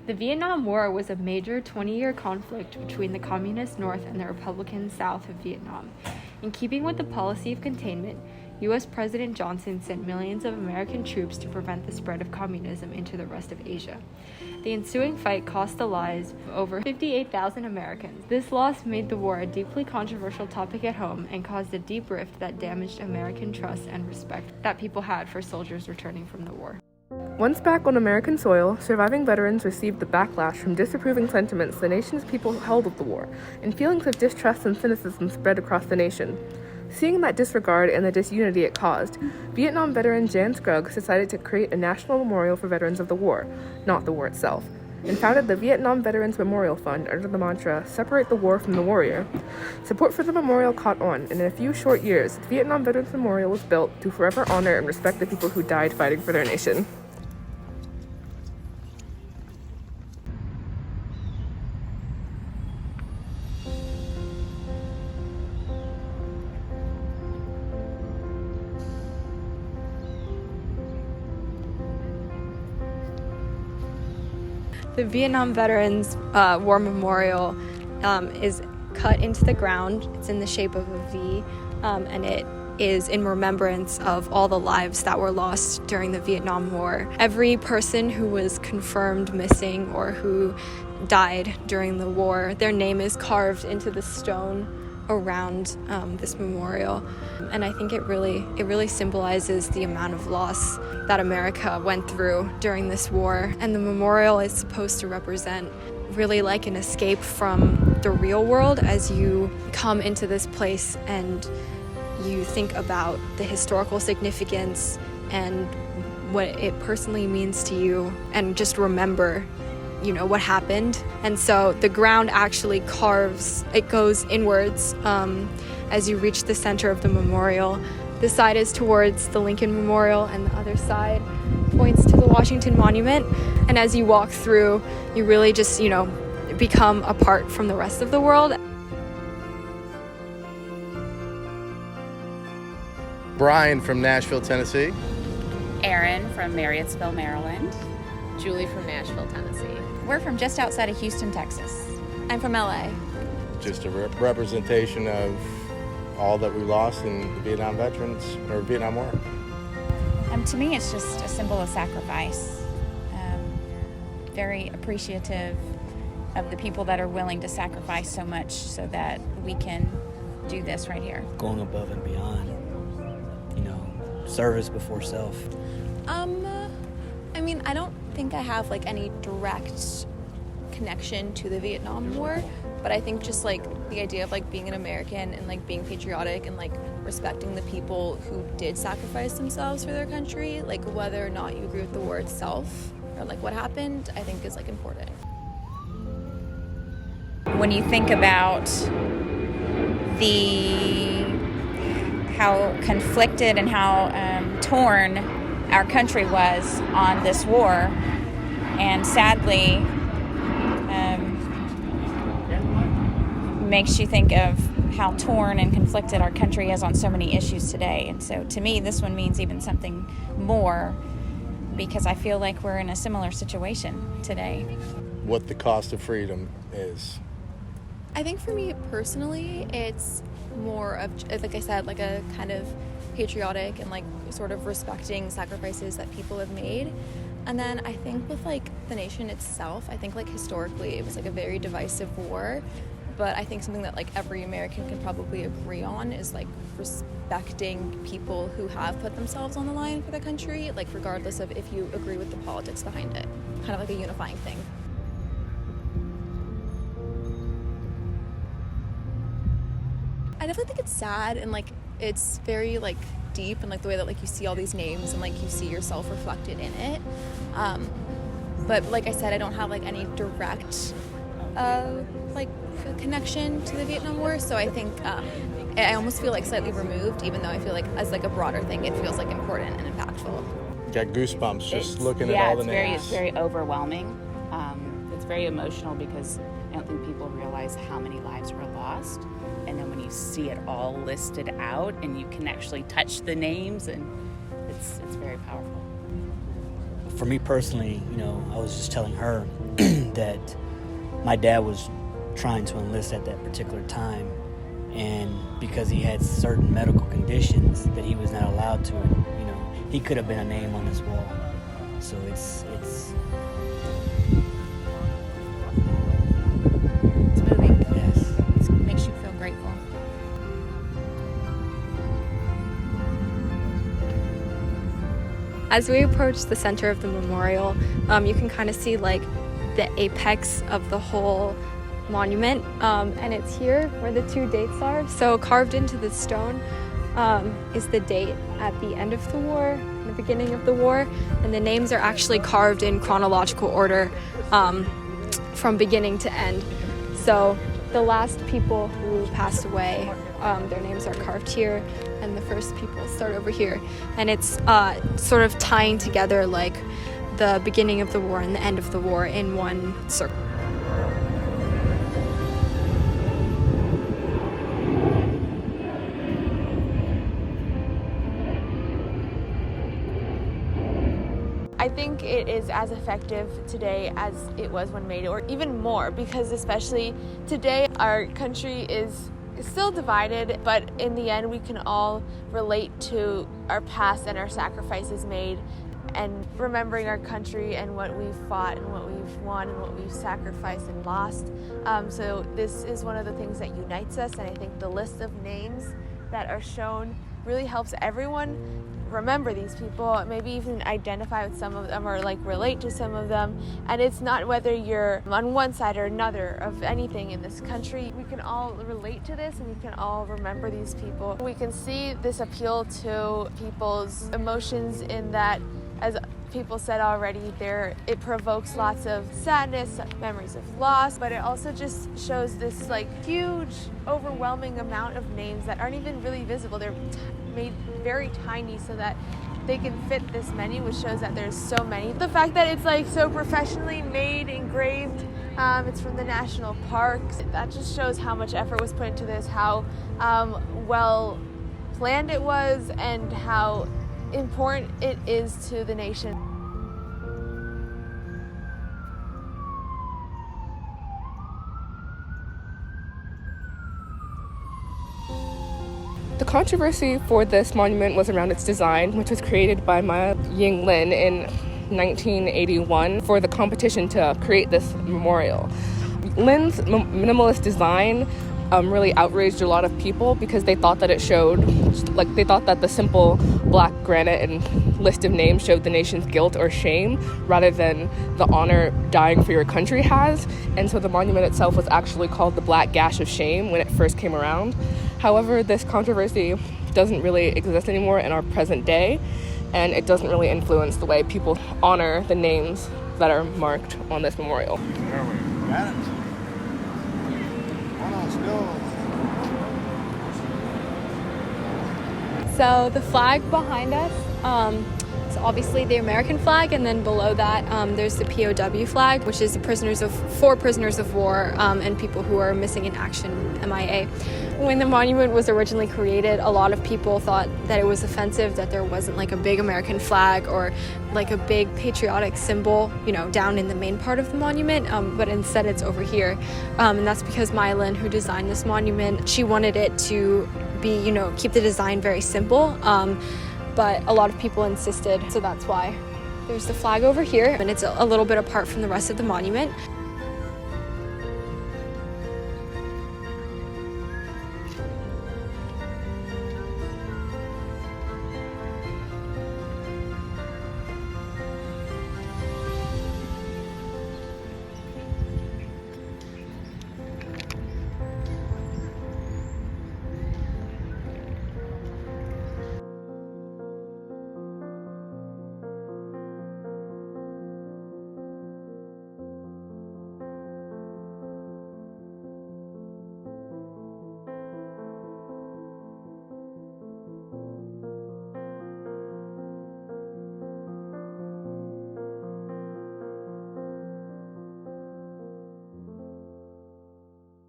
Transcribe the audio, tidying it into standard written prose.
The Vietnam War was a major 20-year conflict between the Communist North and the Republican South of Vietnam. In keeping with the policy of containment, U.S. President Johnson sent millions of American troops to prevent the spread of communism into the rest of Asia. The ensuing fight cost the lives of over 58,000 Americans. This loss made the war a deeply controversial topic at home and caused a deep rift that damaged American trust and respect that people had for soldiers returning from the war. Once back on American soil, surviving veterans received the backlash from disapproving sentiments the nation's people held of the war, and feelings of distrust and cynicism spread across the nation. Seeing that disregard and the disunity it caused, Vietnam veteran Jan Scruggs decided to create a national memorial for veterans of the war, not the war itself, and founded the Vietnam Veterans Memorial Fund under the mantra, "Separate the war from the warrior." Support for the memorial caught on, and in a few short years, the Vietnam Veterans Memorial was built to forever honor and respect the people who died fighting for their nation. The Vietnam Veterans War Memorial is cut into the ground. It's in the shape of a V, and it is in remembrance of all the lives that were lost during the Vietnam War. Every person who was confirmed missing or who died during the war, their name is carved into the stone around this memorial, and I think it really symbolizes the amount of loss that America went through during this war. And the memorial is supposed to represent really like an escape from the real world as you come into this place and you think about the historical significance and what it personally means to you, and just remember what happened. And so the ground actually it goes inwards as you reach the center of the memorial. This side is towards the Lincoln Memorial, and the other side points to the Washington Monument. And as you walk through, you really just, become apart from the rest of the world. Brian from Nashville, Tennessee. Aaron from Marriottsville, Maryland. Julie from Nashville, Tennessee. We're from just outside of Houston, Texas. I'm from LA. Just a representation of all that we lost in the Vietnam War. To me, it's just a symbol of sacrifice. Very appreciative of the people that are willing to sacrifice so much so that we can do this right here. Going above and beyond, service before self. I don't think I have any direct connection to the Vietnam War, but I think just the idea of being an American and being patriotic and respecting the people who did sacrifice themselves for their country, whether or not you agree with the war itself or what happened, I think is important. When you think about how conflicted and how torn our country was on this war, and sadly makes you think of how torn and conflicted our country is on so many issues today. And so to me, this one means even something more, because I feel like we're in a similar situation today. What the cost of freedom is. I think for me personally, it's more of, like I said, a kind of patriotic and sort of respecting sacrifices that people have made. And then I think with the nation itself, I think historically it was a very divisive war. But I think something that every American can probably agree on is respecting people who have put themselves on the line for the country, regardless of if you agree with the politics behind it. Kind of a unifying thing. I definitely think it's sad, and it's very deep, and the way that you see all these names and you see yourself reflected in it. But like I said, I don't have any direct connection to the Vietnam War, so I think I almost feel slightly removed, even though I feel as a broader thing, it feels important and impactful. Got goosebumps just looking at all the names. It's very overwhelming. It's very emotional because I don't think people realize how many lives were lost. And then when you see it all listed out and you can actually touch the names, and it's very powerful. For me personally, I was just telling her that my dad was trying to enlist at that particular time, and because he had certain medical conditions that he was not allowed to, you know, he could have been a name on his wall. So it's moving. yes. It makes you feel grateful. As we approach the center of the memorial, you can kind of see like the apex of the whole monument, and it's here where the two dates are. So carved into the stone is the date at the end of the war, the beginning of the war, and the names are actually carved in chronological order from beginning to end. So the last people who passed away, their names are carved here, and the first people start over here. And it's sort of tying together like the beginning of the war and the end of the war in one circle. I think it is as effective today as it was when made, or even more, because especially today our country is still divided, but in the end we can all relate to our past and our sacrifices made, and remembering our country and what we've fought and what we've won and what we've sacrificed and lost. So this is one of the things that unites us, and I think the list of names that are shown really helps everyone remember these people, maybe even identify with some of them or like relate to some of them. And it's not whether you're on one side or another of anything in this country. We can all relate to this, and we can all remember these people. We can see this appeal to people's emotions in that, as people said already, it provokes lots of sadness, memories of loss, but it also just shows this like huge, overwhelming amount of names that aren't even really visible. They're made very tiny so that they can fit this many, which shows that there's so many. The fact that it's like so professionally made, engraved, it's from the national parks, that just shows how much effort was put into this, how well planned it was, and how important it is to the nation. The controversy for this monument was around its design, which was created by Amaia Lin in 1981 for the competition to create this memorial. Lin's minimalist design really outraged a lot of people because they thought that it showed, they thought that the simple black granite and list of names showed the nation's guilt or shame rather than the honor dying for your country has. And so the monument itself was actually called the Black Gash of Shame when it first came around. However, this controversy doesn't really exist anymore in our present day, and it doesn't really influence the way people honor the names that are marked on this memorial. There we got it. Hold on, still. So the flag behind us, is obviously the American flag, and then below that there's the POW flag, which is the four prisoners of war and people who are missing in action, MIA. When the monument was originally created, a lot of people thought that it was offensive that there wasn't like a big American flag or like a big patriotic symbol, down in the main part of the monument, but instead it's over here. And that's because Amaia Lin, who designed this monument, she wanted it to be, keep the design very simple, but a lot of people insisted, so that's why there's the flag over here, and it's a little bit apart from the rest of the monument.